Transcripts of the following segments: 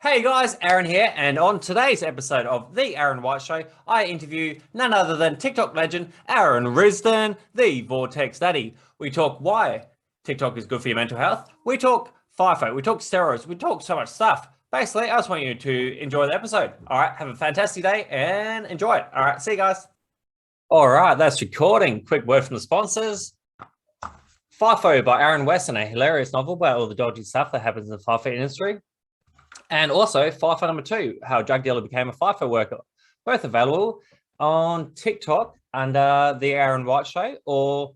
Hey guys, Aaron here, and on today's episode of The Aaron White Show, I interview none other than TikTok legend Aaron Risdon, the Vortex Daddy. We talk why TikTok is good for your mental health, we talk FIFO, we talk steroids, we talk so much stuff. Basically, I just want you to enjoy the episode. All right, have a fantastic day and enjoy it. All right, see you guys. All right, that's recording. Quick word from the sponsors. FIFO by Aaron Weston, a hilarious novel about all the dodgy stuff that happens in the FIFO industry. And also FIFO number 2, how a drug dealer became a FIFO worker. Both available on TikTok under The Aaron White Show, or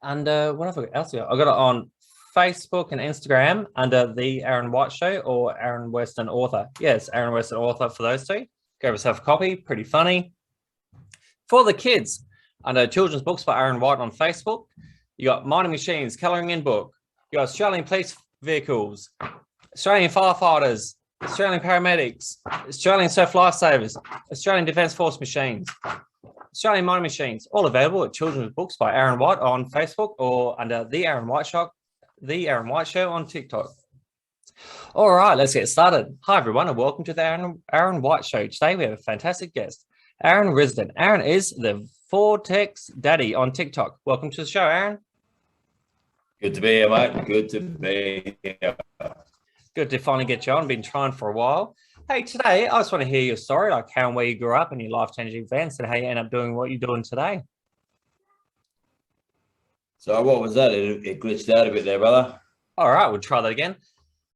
under whatever else I got it on Facebook and Instagram under The Aaron White Show or Aaron Weston Author. Yes, Aaron Weston Author for those two. Grab yourself a copy, pretty funny. For the kids, under Children's Books by Aaron White on Facebook, you got Mining Machines, Colouring In Book. You got Australian Police Vehicles, Australian Firefighters, Australian Paramedics, Australian Surf Lifesavers, Australian Defence Force Machines, Australian Mining Machines, all available at Children's Books by Aaron White on Facebook or under The Aaron White Show on TikTok. All right, let's get started. Hi, everyone, and welcome to the Aaron White Show. Today, we have a fantastic guest, Aaron Risdon. Aaron is the Vortex Daddy on TikTok. Welcome to the show, Aaron. Good to be here, mate. Good to be here. Good to finally get you on. Been trying for a while. Hey, today I just want to hear your story, like how and where you grew up and your life-changing events and how you end up doing what you're doing today. So what was that? It glitched out a bit there, brother. All right, we'll try that again.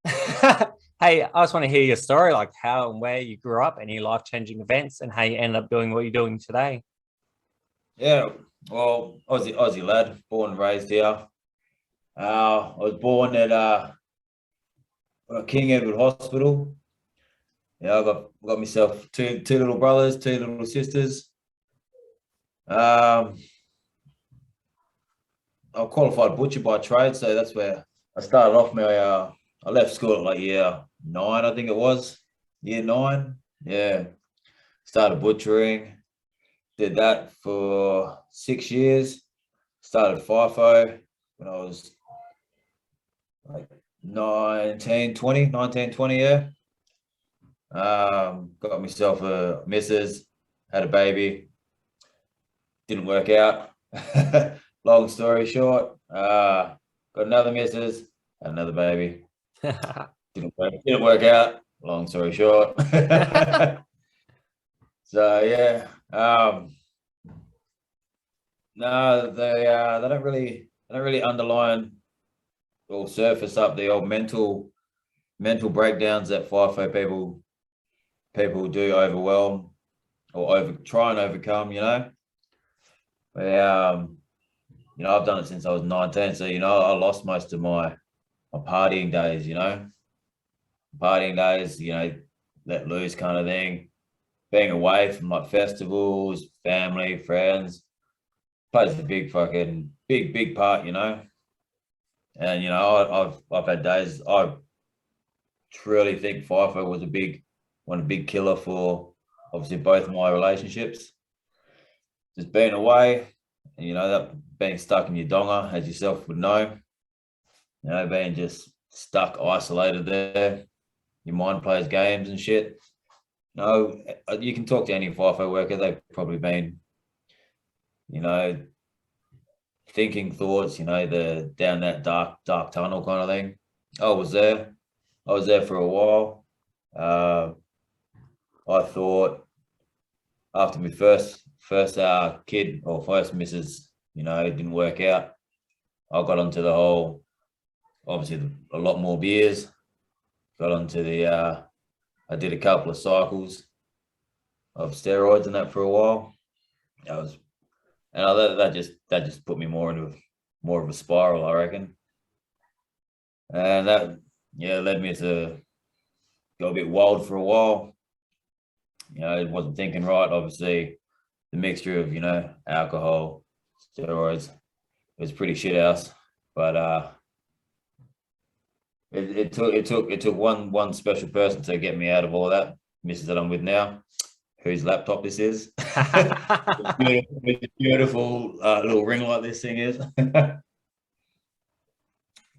Hey, I just want to hear your story, like how and where you grew up and your life-changing events and how you end up doing what you're doing today. Yeah, well, Aussie lad, born and raised here. I was born at King Edward Hospital. Yeah, I got myself two little brothers, two little sisters. I'm a qualified butcher by trade, so that's where I started off. I left school at like year 9, I think it was. Year 9, yeah. Started butchering, did that for 6 years. Started FIFO when I was like 19, 20, yeah. Got myself a missus, had a baby, didn't work out. Long story short, got another missus, had another baby, didn't work out. Long story short. So yeah, no, they don't really underline or surface up the old mental breakdowns that FIFO people do overwhelm or try and overcome, you know. But I've done it since I was 19, so I lost most of my partying days, let loose kind of thing. Being away from like festivals, family, friends plays a big part, And I've had days. I truly think FIFO was a big killer for obviously both of my relationships. Just being away, and that being stuck in your donga, as yourself would know, being just stuck, isolated there. Your mind plays games and shit. You can talk to any FIFO worker. They've probably been, thinking thoughts, the down that dark tunnel kind of thing. I was there for a while. I thought after my first kid or first missus, it didn't work out. I got onto the whole, obviously a lot more beers. Got onto I did a couple of cycles of steroids and that for a while. That just put me more of a spiral, I reckon. And that led me to go a bit wild for a while. I wasn't thinking right. Obviously, the mixture of alcohol, steroids, it was pretty shit house. But it took one special person to get me out of all of that. Mrs. that I'm with now, whose laptop this is. beautiful little ring light this thing is. To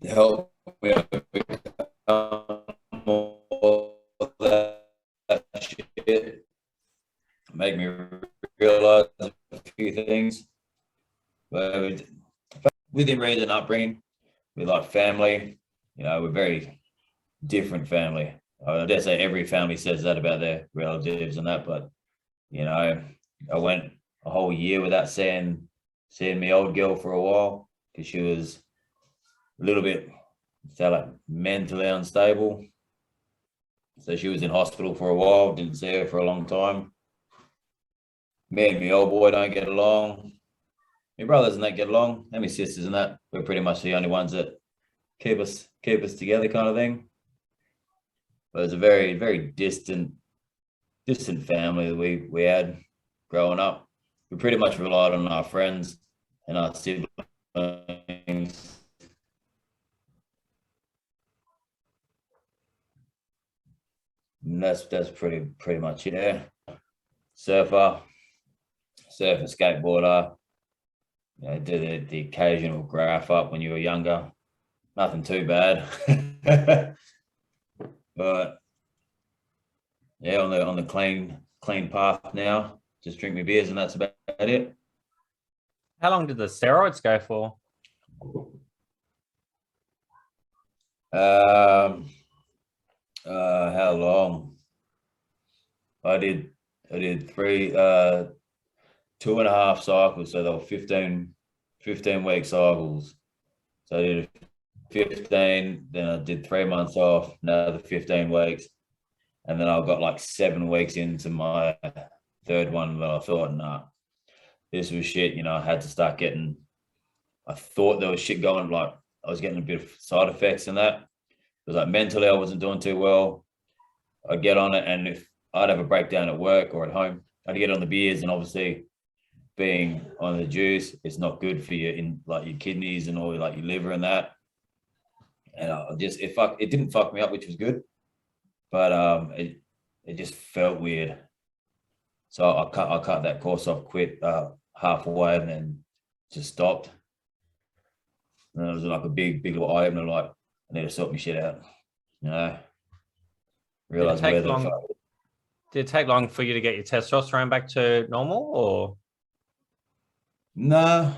help me become more shit, make me realize a few things. But within reason, upbringing, we like family. You know, we're very different family. I dare say every family says that about their relatives and that, but you know, I went a whole year without seeing my old girl for a while because she was a little bit, like mentally unstable. So she was in hospital for a while, didn't see her for a long time. Me and my old boy don't get along. My brothers and that get along, and my sisters and that. We're pretty much the only ones that keep us together, kind of thing. But it's a very, very distant family that we had growing up. We pretty much relied on our friends and our siblings. And that's pretty much it. Yeah. Surfer, skateboarder. You know, do the occasional graph up when you were younger. Nothing too bad. But yeah, on the clean path now. Just drink my beers and that's about it. How long did the steroids go for? How long? I did 2.5 cycles, so they were 15-week cycles. So I did 15, then I did 3 months off, another 15 weeks, and then I got like 7 weeks into my third one, but I thought, nah, this was shit. You know, I had to start getting. I thought there was shit going, like I was getting a bit of side effects and that. It was like mentally I wasn't doing too well. I'd get on it, and if I'd have a breakdown at work or at home, I'd get on the beers, and obviously being on the juice, it's not good for you in like your kidneys and all, like your liver and that. And it didn't fuck me up, which was good, but it just felt weird. So I cut that course off, quit halfway, and then just stopped. And it was like a big little eye opener. Like I need to sort my shit out, you know. Realize where the fuck. Did it take long for you to get your testosterone back to normal, or? No,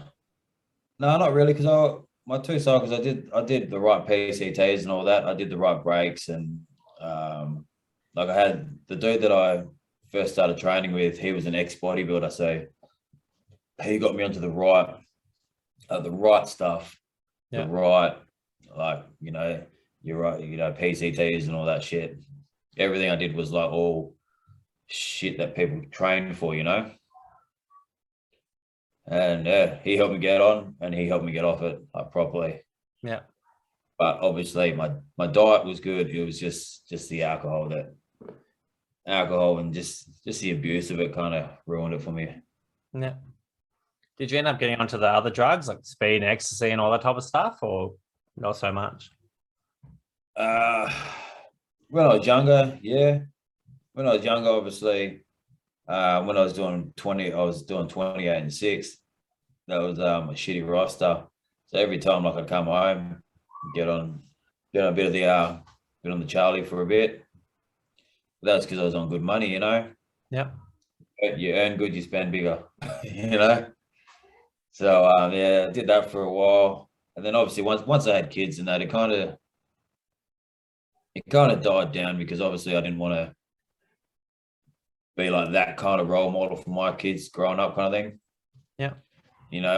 not really. Because my 2 cycles, I did the right PCTs and all that. I did the right breaks, and like I had the dude that I first started training with. He was an ex bodybuilder, so he got me onto the right stuff, Yeah. the right, like you're right, PCTs and all that shit. Everything I did was like all shit that people train for, and he helped me get on, and he helped me get off it like properly. Yeah. But obviously my diet was good. It was just the alcohol and just the abuse of it kind of ruined it for me. Yeah. Did you end up getting onto the other drugs like speed and ecstasy and all that type of stuff, or not so much? When I was younger, yeah. When I was younger, obviously, when I was doing 20, I was doing 28 and 6. That was a shitty roster. So every time like I'd come home, get on a bit of the bit on the Charlie for a bit. That's because I was on good money, Yeah. You earn good, you spend bigger, So yeah, I did that for a while, and then obviously once I had kids and that, it kind of died down because obviously I didn't want to be like that kind of role model for my kids growing up, kind of thing. Yeah.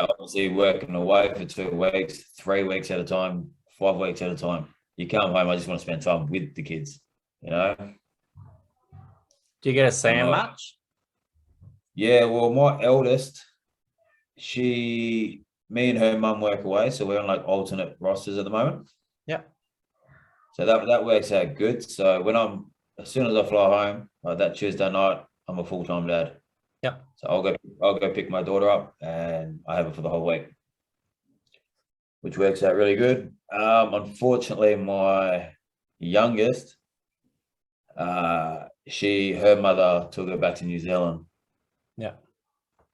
Obviously working away for 2 weeks, 3 weeks at a time, 5 weeks at a time. You come home, I just want to spend time with the kids, Do you get to see them much? Yeah, well, my eldest, me and her mum work away, so we're on like alternate rosters at the moment. Yeah. So that works out good. So as soon as I fly home, like that Tuesday night, I'm a full-time dad. Yeah. So I'll go pick my daughter up, and I have her for the whole week, which works out really good. Unfortunately, my youngest, her mother took her back to New Zealand. Yeah.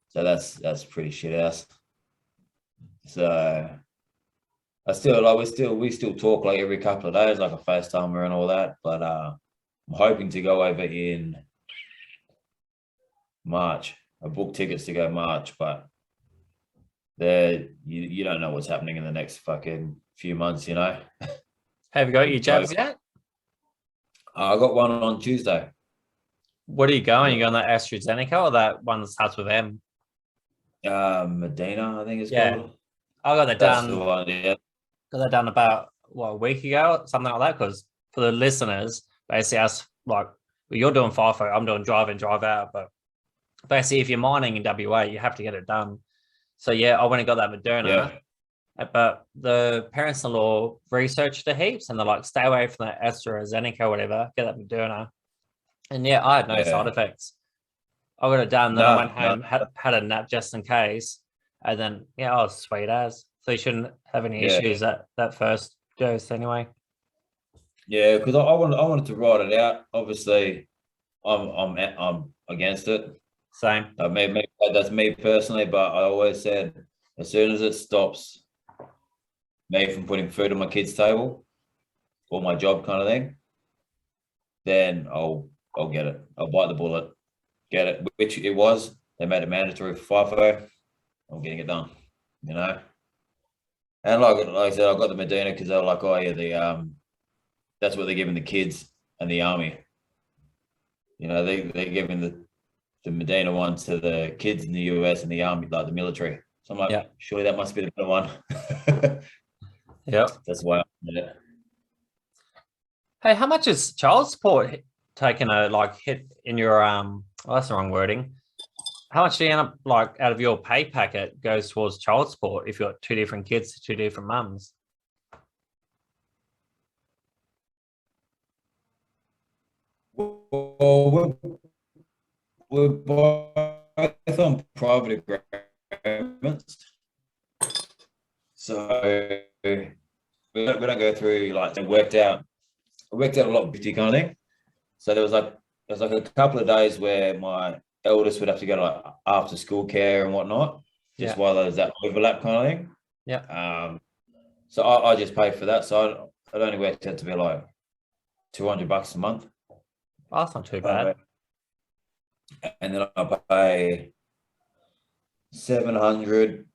So that's pretty shit ass. So we still talk like every couple of days, like a FaceTimer and all that. But I'm hoping to go over in March. I booked tickets to go March, but you don't know what's happening in the next fucking few months, you know. Have you got your jabs yet? I got one on Tuesday. What are you going? You going that AstraZeneca or that one that starts with M? Medina, I think it's Yeah. called. I got that That's the done. one, yeah. Got that done about a week ago, something like that. Because for the listeners, basically, us like you're doing FIFO, I'm doing drive in, drive out. But basically, if you're mining in WA, you have to get it done. So yeah, I went and got that Moderna. Yeah. But the parents-in-law researched the heaps, and they're like, "Stay away from that AstraZeneca, or whatever. Get that Moderna." And yeah, I had no side effects. I got it done. Then I went home, had a nap just in case, and then yeah, I was sweet as. So you shouldn't have any issues that first dose anyway. Yeah, because I wanted to write it out. Obviously, I'm against it. Same. Maybe that's me personally, but I always said as soon as it stops me from putting food on my kids' table or my job kind of thing, then I'll get it. I'll bite the bullet, get it. Which it was. They made it mandatory for FIFO. I'm getting it done. You know. And like I said, I got the Medina because they were like, oh yeah, that's what they're giving the kids and the army. You know, they're giving the Medina one to the kids in the US and the army, like the military. So I'm like, surely that must be the better one. Yep. That's why I did it. Hey, how much is child support taking a hit in your well, that's the wrong wording. How much do you end up out of your pay packet goes towards child support if you've got two different kids to two different mums? Well, we're both on private agreements. So we don't go through it worked out a lot 50 kind of thing. So there was a couple of days where my eldest would have to go to after school care and whatnot, just while there's that overlap kind of thing. Yeah. So I just paid for that. So it only worked out to be like $200 a month. Oh, that's not too bad. And then I pay 700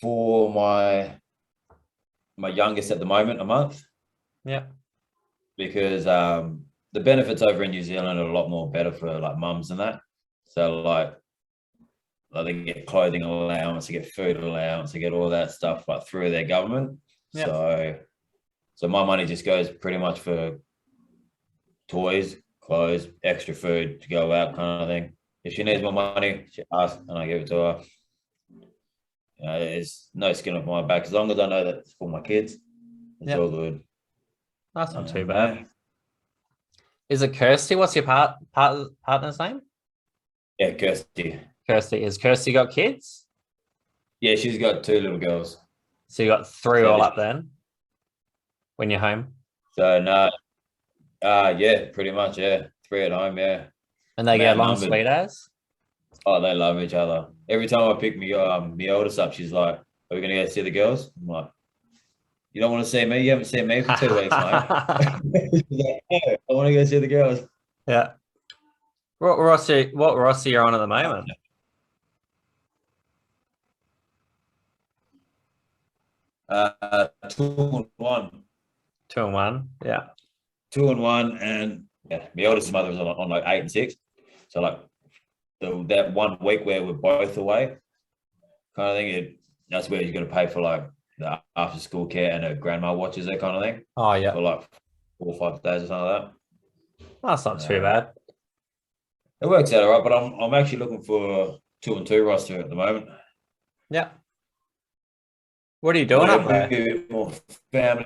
for my youngest at the moment a month. Yeah. Because the benefits over in New Zealand are a lot more better for mums and that. So they get clothing allowance, they get food allowance, they get all that stuff through their government. Yeah. So my money just goes pretty much for toys, clothes, extra food to go out kind of thing. If she needs more money, she asks and I give it to her. You know, there's no skin off my back. As long as I know that it's for my kids, it's all good. That's not too bad. Is it Kirsty? What's your partner's name? Yeah, Kirsty. Kirsty. Has Kirsty got kids? Yeah, she's got 2 little girls. So you got 3 all up then when you're home? So no. Yeah, pretty much, yeah. 3 at home, yeah. And they get along sweet as? Oh, they love each other. Every time I pick me oldest up, she's like, "Are we gonna go see the girls?" I'm like, "You don't want to see me? You haven't seen me for 2 weeks, mate." She's like, "No, I want to go see the girls." Yeah. What roster you're on at the moment? 2-1. 2-1. Yeah. 2-1, and yeah, my oldest mother was on 8 and 6. So that 1 week where we're both away, kind of thing. That's where you're going to pay for the after school care and her grandma watches that kind of thing. Oh yeah. For 4 or 5 days or something like that. That's not too bad. It works out all right, but I'm actually looking for a 2-2 roster at the moment. Yeah. What are you doing up there? A bit more family.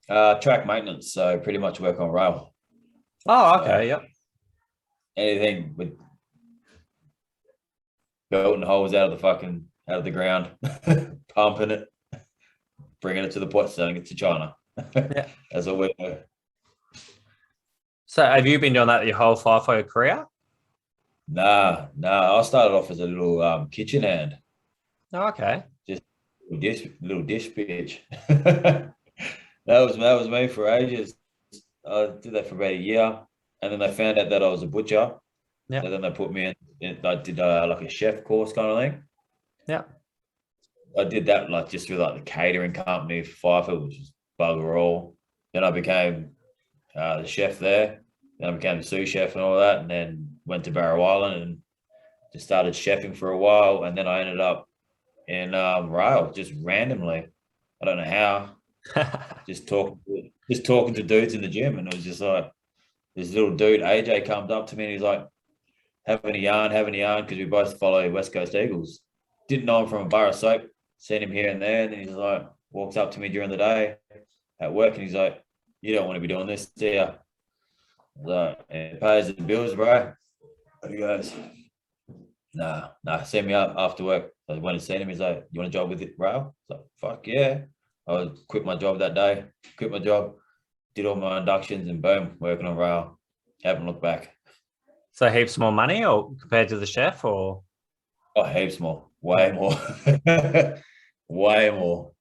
Track maintenance, so pretty much work on rail. Oh, okay, yep. Anything with belting holes out of the ground, pumping it, bringing it to the port, selling it to China. Yeah. That's all we do. So have you been doing that your whole FIFO career? Nah. I started off as a little kitchen hand. Oh, okay. Just little dish bitch. That was me for ages. I did that for about a year, and then they found out that I was a butcher, Yeah. So then they put me in I did like a chef course kind of thing. Yeah. I did that like just with like the catering company for FIFA, which was bugger all. Then I became the chef there. Then I became the sous chef and all that, and then went to Barrow Island and just started chefing for a while. And then I ended up in rail just randomly. I don't know how. Just talking to dudes in the gym, and it was just like this little dude AJ comes up to me and he's like having a yarn because we both follow West Coast Eagles. Didn't know him from a bar of soap. Seen him here and there, and then he's like walks up to me during the day at work, and he's like, "You don't want to be doing this, do you?" I was like, "It pays the bills, bro." And he goes, Nah, send me up after work. So I went and seen him. He's like, "You want a job with it, bro?" I was like, "Fuck yeah." I quit my job that day, quit my job, did all my inductions, and boom, working on rail. Haven't looked back. So heaps more money, or compared to the chef, or Oh, heaps more, way more, way more.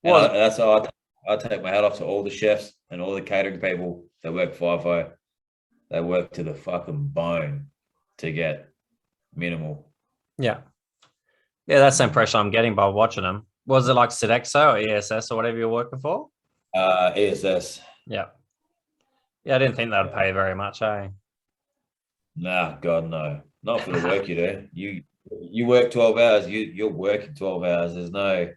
And what? that's how I take my hat off to all the chefs and all the catering people that work FIFO. They work to the fucking bone to get minimal. Yeah, yeah, that's the impression I'm getting by watching them. Was it like Sodexo or ESS or whatever you're working for? ESS. Yeah, yeah, I didn't think that would Yeah. pay very much, eh? Nah, God no. Not for the work you do. You work 12 hours, you're working 12 hours. There's no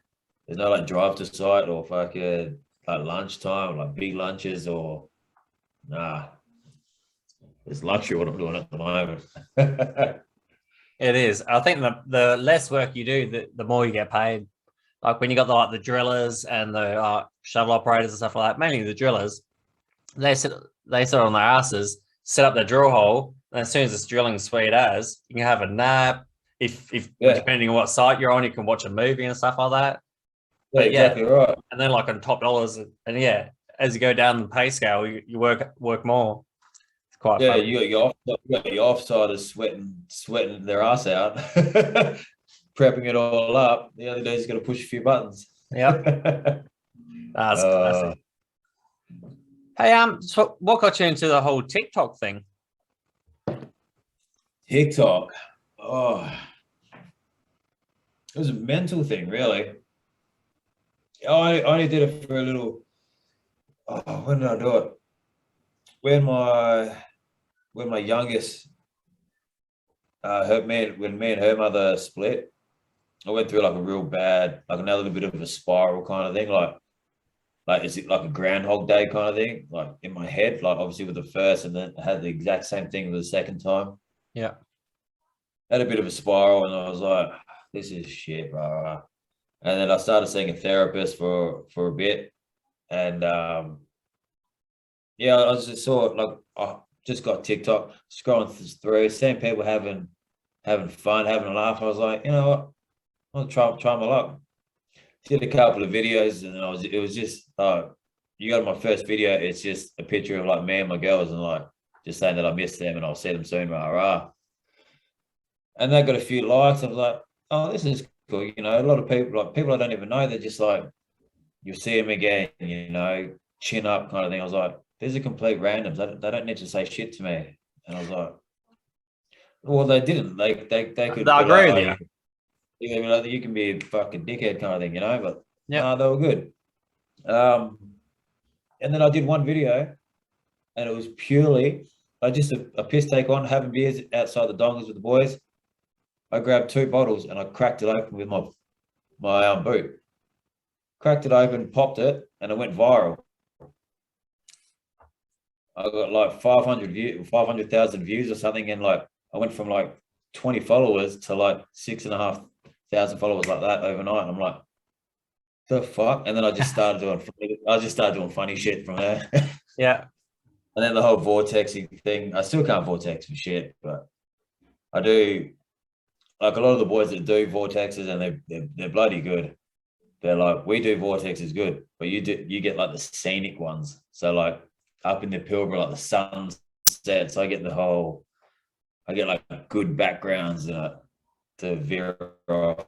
like drive to site or fucking like lunchtime, like big lunches or nah. It's luxury what I'm doing at the moment. It is. I think the less work you do, the more you get paid. Like when you got the drillers and the shuttle operators and stuff like that, mainly the drillers, they sit on their asses, set up their drill hole, and as soon as it's drilling sweet as, you can have a nap. If Yeah. depending on what site you're on, you can watch a movie and stuff like that. Yeah, But exactly right. and then like on top dollars, and yeah, as you go down the pay scale, you work more. It's quite Yeah, funny. you got your offsiders sweating their ass out, prepping it all up. The other day's got to push a few buttons. Yep, that's uh, classic. Hey, so what got you into the whole TikTok thing? TikTok. Oh, it was a mental thing, really. I only did it for a little. Oh, when did I do it? When my youngest, when me and her mother split, I went through like a real bad, like another bit of a spiral kind of thing, like is it like a Groundhog Day kind of thing, like in my head, like obviously with the first, and then I had the exact same thing with the second time. Yeah. Had a bit of a spiral, and I was like, "This is shit, bro." And then I started seeing a therapist for a bit, and yeah, I just saw it like I just got TikTok, scrolling through, seeing people having fun, having a laugh. I was like, you know what, I'll try my luck. Did a couple of videos, and it was just you got my first video. It's just a picture of like me and my girls, and like just saying that I miss them and I'll see them soon, rah rah. And they got a few likes. I was like, oh, this is cool. You know, a lot of people, like people I don't even know, they're just like, you'll see them again, you know, chin up kind of thing. I was like, these are complete randoms. They don't need to say shit to me. And I was like, well, they didn't. They could I be agree like, with oh, you. you can be a fucking dickhead kind of thing, you know. But Yeah. they were good. And then I did one video, and it was purely just a piss take on having beers outside the dongers with the boys. I grabbed 2 bottles and I cracked it open with my boot. Cracked it open, popped it, and it went viral. I got like 500,000 views or something, and like I went from like 20 followers to like 6,500 followers like that overnight. And I'm like, the fuck? And then I just started doing funny shit from there. Yeah. And then the whole vortexing thing, I still can't vortex for shit, but I do. Like a lot of the boys that do vortexes, and they're bloody good. They're like, we do vortexes good, but you get like the scenic ones. So like up in the Pilbara, like the sunsets, I get like good backgrounds to veer off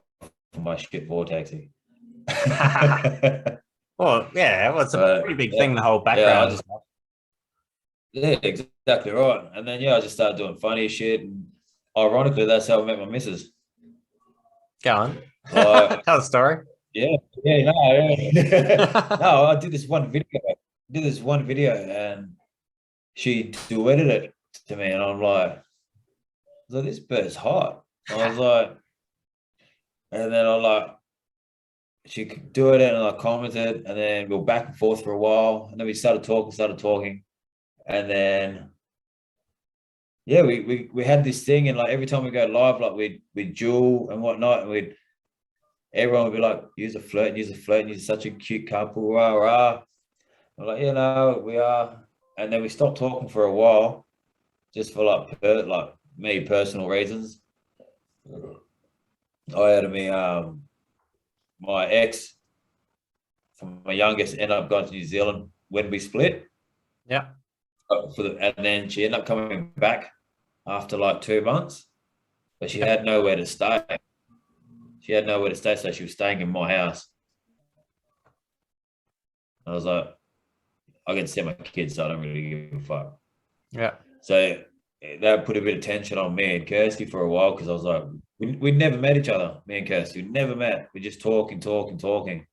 from my shit vortexing. Well, yeah, well, it's a pretty big thing, the whole Yeah, background. yeah, exactly right. And then I just started doing funny shit. And ironically, that's how I met my missus. Go on. Like, Tell the story. yeah, no, no. I did this one video. And she duetted it to me, and I'm like, this bird's hot. I was like, and then I'm like, she could do it, and I commented, and then we were back and forth for a while, and then we started talking, and then we had this thing, and like every time we go live, like we'd duel and whatnot, and everyone would be like, use a flirt, you're such a cute couple, rah rah. I'm like, we are, and then we stopped talking for a while, just for like me personal reasons. I had me my ex from my youngest ended up going to New Zealand when we split. Yeah. And then she ended up coming back after like 2 months, but she had nowhere to stay. So she was staying in my house. I was like, I can see my kids, so I don't really give a fuck. Yeah. So that put a bit of tension on me and Kirsty for a while, because I was like, we'd never met each other. Me and Kirsty, we never met. We just talking.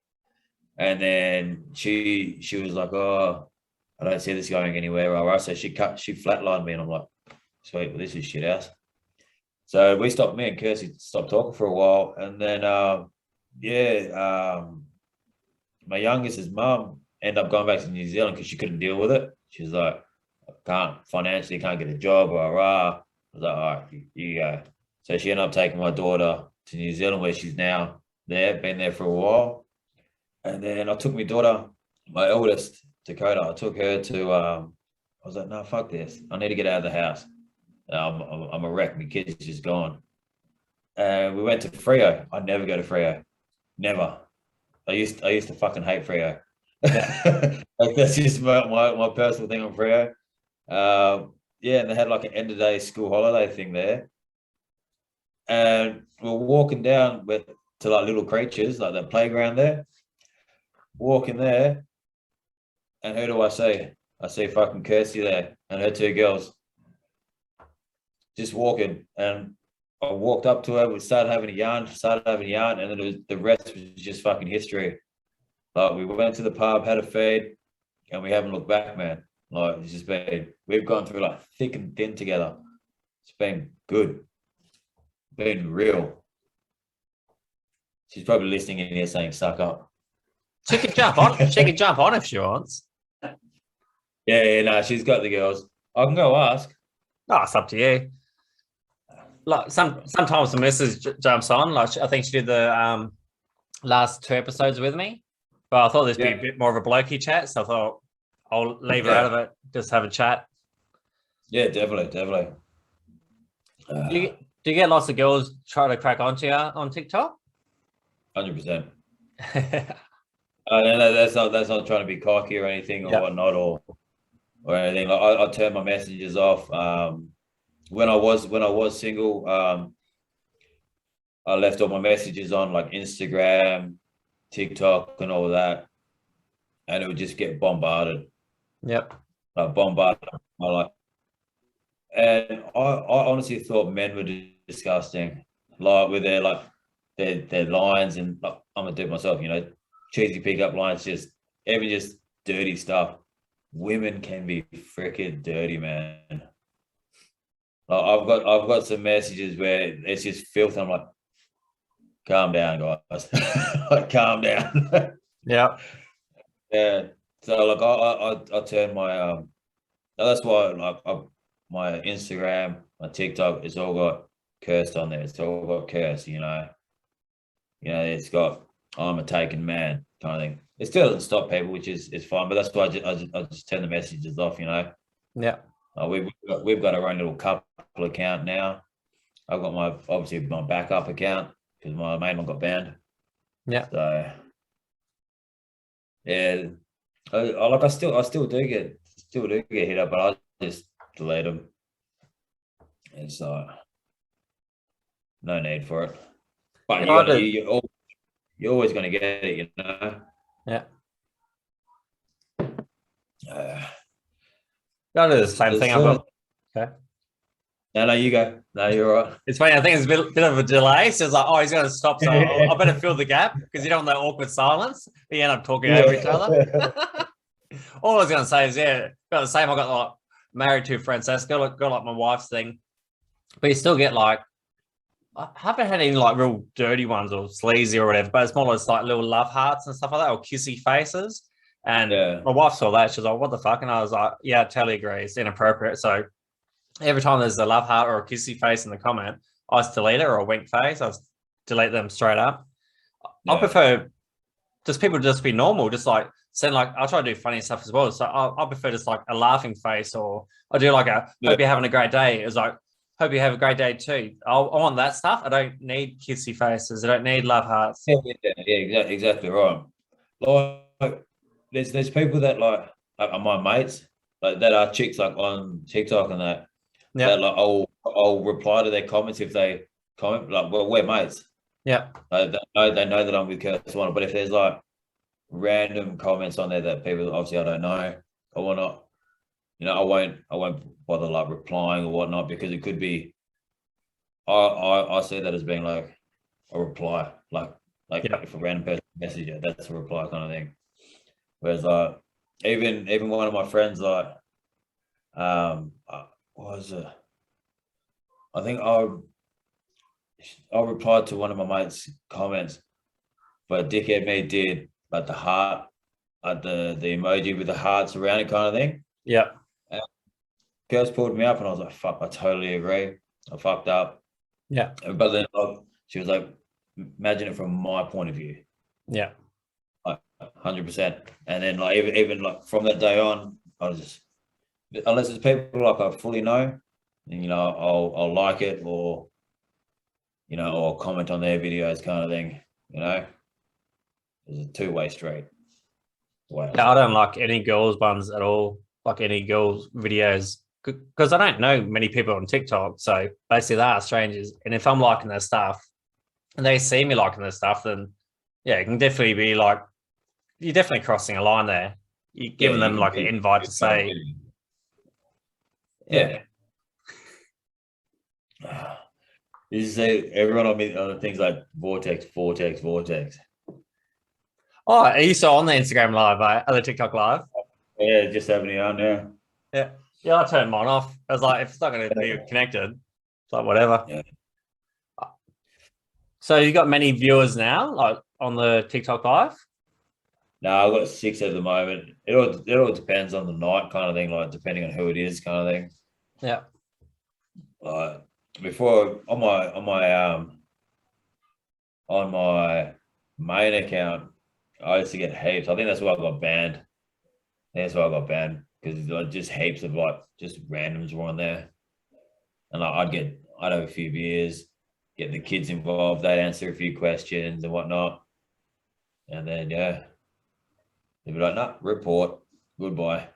And then she was like, oh, I don't see this going anywhere. All right. So she flatlined me, and I'm like, sweet, well, this is shit house. So me and Kirsty stopped talking for a while. And then, my youngest's mum ended up going back to New Zealand because she couldn't deal with it. She was like, financially can't get a job, rah. I was like, all right, you go. So she ended up taking my daughter to New Zealand, where she's now been there for a while. And then I took my daughter, my eldest, Dakota, I took her to, I was like, no, fuck this. I need to get out of the house. I'm a wreck. My kid's just gone. And we went to Freo. I'd never go to Freo. Never. I used to fucking hate Freo. Like, that's just my personal thing on Freo. And they had like an end of day school holiday thing there. And we're walking down to like Little Creatures, like the playground there. Walking there, and who do I see? I see fucking Kirsty there and her two girls just walking. And I walked up to her, we started having a yarn, and then the rest was just fucking history. Like, we went to the pub, had a feed, and we haven't looked back, man. Like, it's just been, we've gone through like thick and thin together. It's been good, been real. She's probably listening in here saying, suck up. She can jump on. She can jump on if she wants. Yeah, no, she's got the girls. I can go ask. No, it's up to you. Like sometimes the missus jumps on. Like, I think she did the last 2 episodes with me, but I thought this would be a bit more of a blokey chat, so I thought I'll leave her out of it. Just have a chat. Yeah, definitely. Do you get lots of girls try to crack onto you on TikTok? 100%. No, that's not trying to be cocky or anything or whatnot or anything. Like, I turned my messages off. When I was single, I left all my messages on like Instagram, TikTok, and all that, and it would just get bombarded. Yep. Bombarded. And I honestly thought men were disgusting, like with their lines, and I'm gonna do it myself, cheesy pickup lines, just dirty stuff. Women can be freaking dirty, man. Like, I've got some messages where it's just filth. I'm like, calm down, guys. Like, calm down. Yeah. Yeah. So like I turned my that's why my Instagram, my TikTok, it's all got cursed on there. It's all got cursed, it's got I'm a taken man kind of thing. It still doesn't stop people, which is fine, but that's why I just turn the messages off, Yeah. We've got our own little couple account now. I've got obviously my backup account because my main one got banned. Yeah. So yeah, I still do get hit up, but I just delete them. It's no need for it. But you're always going to get it, Yeah. I do the same thing. I've got. Okay. No, you go. No, you're all right. It's funny. I think it's a bit of a delay. So it's like, oh, he's going to stop. So I better fill the gap because you don't want that awkward silence. We end up talking over each other. All I was going to say is, yeah, got the same. I got like married to Francesca, got like my wife's thing, but you still get like, I haven't had any like real dirty ones or sleazy or whatever, but it's more like little love hearts and stuff like that or kissy faces. And my wife saw that. She was like, what the fuck? And I was like, yeah, I totally agree. It's inappropriate. So every time there's a love heart or a kissy face in the comment, I just delete it or a wink face. I just delete them straight up. I prefer just people just be normal, just like send like, I'll try to do funny stuff as well. So I prefer just like a laughing face, or I do like a hope you're having a great day. It's like, hope you have a great day too. I want that stuff. I don't need kissy faces. I don't need love hearts. Yeah, exactly right. Like there's people that like are my mates, like that are chicks like on TikTok and that. Yeah. That like I'll reply to their comments if they comment like, well, we're mates. Yeah. They know that I'm with Curtis, but if there's like random comments on there that people obviously I don't know or whatnot, you know, I won't bother like replying or whatnot, because it could be I see that as being like a reply, like if a random person message you, that's a reply kind of thing. Whereas like even one of my friends, like what was it? I think I replied to one of my mates' comments, but dickhead me did like the heart, the emoji with the hearts around it kind of thing. Yeah. And girls pulled me up, and I was like, "Fuck, I totally agree. I fucked up." Yeah. But then she was like, "Imagine it from my point of view." Yeah. Like 100%. And then like even like from that day on, I was just, unless it's people like I fully know, and you know, I'll like it, or you know, or comment on their videos kind of thing. You know, it's a two-way street. Yeah, I don't like any girls' ones at all, like any girls' videos, because I don't know many people on TikTok. So basically, they are strangers. And if I'm liking their stuff and they see me liking their stuff, then yeah, it can definitely be like, you're definitely crossing a line there. You're giving them like an invite to say, yeah. You say everyone on me on things like vortex. Oh, are you still on the Instagram live, the TikTok live? Yeah, just having it on now. Yeah. Yeah, I turned mine off. I was like, if it's not going to be connected, it's like whatever. Yeah. So you got many viewers now, like on the TikTok live? No, I've got 6 at the moment. It all depends on the night kind of thing, like depending on who it is kind of thing. Yeah. Like before on my main account, I used to get heaps. I think that's why I got banned. That's why I got banned, because like just heaps of like just randoms were on there, and like I'd have a few beers, get the kids involved, they'd answer a few questions and whatnot, and then they'd be like, "No, report, goodbye."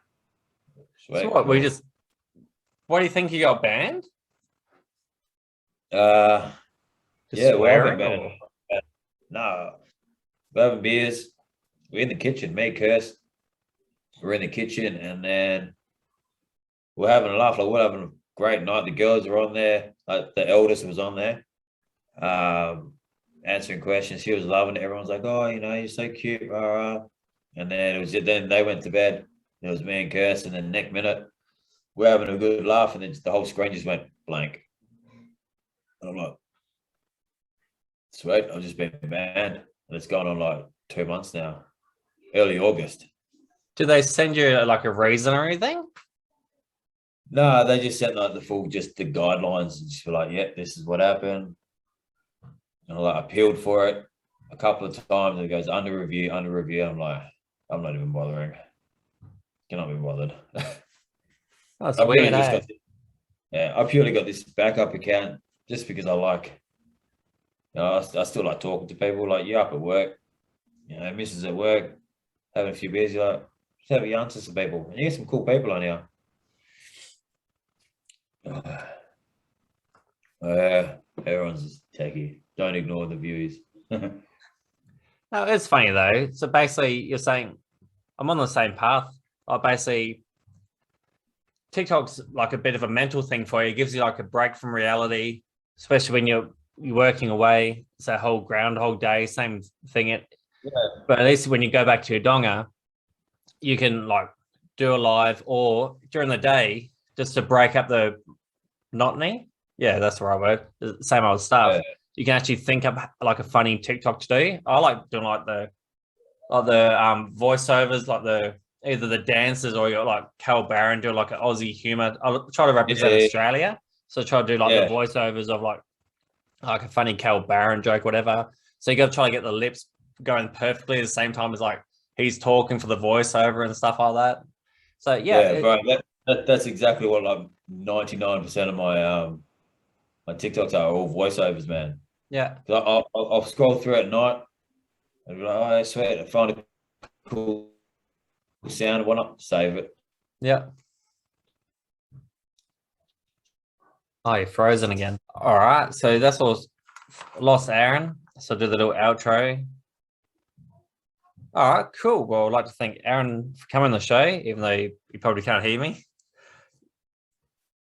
Sweet, So what? cool. What do you think you got banned? Yeah, swearing, well, no, we're having beers. We're in the kitchen, me, Kirst. We're in the kitchen, and then we're having a laugh. Like, we're having a great night. The girls are on there. Like, the eldest was on there, answering questions. She was loving it. Everyone's like, "Oh, you know, you're so cute." And then they went to bed. It was me and Kirst, and then next minute we're having a good laugh, and then the whole screen just went blank. And I'm like, sweet, I've just been banned, and it's gone on like 2 months now. Early August. Do they send you like a reason or anything? No, they just sent like the guidelines, and just be like, "Yeah, this is what happened." And I like appealed for it a couple of times, and it goes under review. I'm like, I'm not even bothering. Cannot be bothered. That's weird. I purely got this backup account just because I like, you know, I still like talking to people. Like, you're up at work, you know, missus at work, having a few beers, you're like, just have a yarn to some people. And you get some cool people on here. Everyone's techie. Don't ignore the views. No, it's funny though. So basically, you're saying I'm on the same path. I basically TikTok's like a bit of a mental thing for you. It gives you like a break from reality, especially when you're working away. It's that whole Groundhog Day, same thing. But at least when you go back to your donga, you can like do a live or during the day just to break up the monotony. Yeah, that's the right word. The same old stuff. Yeah. You can actually think up like a funny TikTok to do. I like doing like the voiceovers, like either the dancers or you're like Cal Barron doing like an Aussie humor. I try to represent Australia, so I try to do like the voiceovers of like a funny Cal Barron joke, whatever. So you got to try to get the lips going perfectly at the same time as like he's talking for the voiceover and stuff like that. So bro, that's exactly what like 99% of my TikToks are all voiceovers, man. Yeah. I'll scroll through at night and be like, oh, I swear, I find a cool sound, why not save it? Yeah. Oh, you're frozen again. All right. So that's all lost Aaron. So do the little outro. All right, cool. Well, I'd like to thank Aaron for coming on the show, even though you probably can't hear me.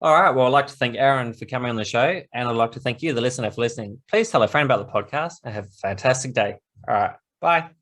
All right. Well, I'd like to thank Aaron for coming on the show. And I'd like to thank you, the listener, for listening. Please tell a friend about the podcast and have a fantastic day. All right. Bye.